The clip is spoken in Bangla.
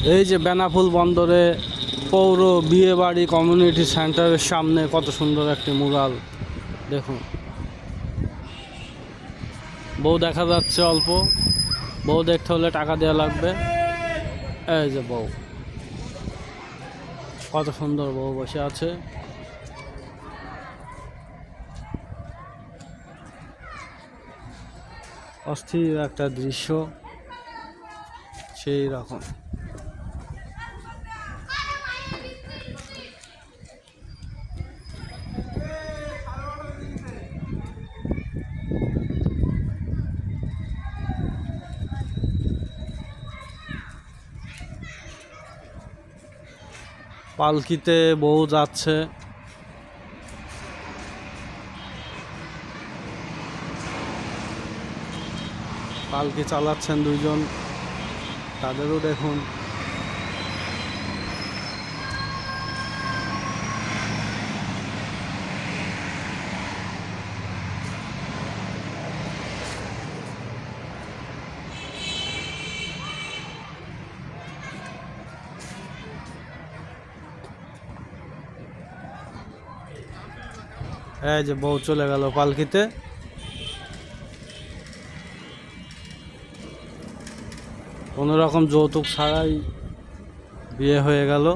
এই যে বেনাফুল বন্দরে পৌর বিয়েবাড়ি কমিউনিটি সেন্টারের সামনে কত সুন্দর একটি মুরাল দেখুন। বউ দেখা যাচ্ছে অল্প, বউ দেখতে হলে টাকা দেওয়া লাগবে। এই যে বউ, কত সুন্দর বউ বসে আছে। অস্থির একটা দৃশ্য সেই রকম। পালকিতে বউ যাচ্ছে। পালকি চালাচ্ছেন দুইজন, তাদেরও দেখুন। এই যে বউ চলে গেল পালকিতে। কোনো রকম যৌতুক ছাড়াই বিয়ে হয়ে গেল।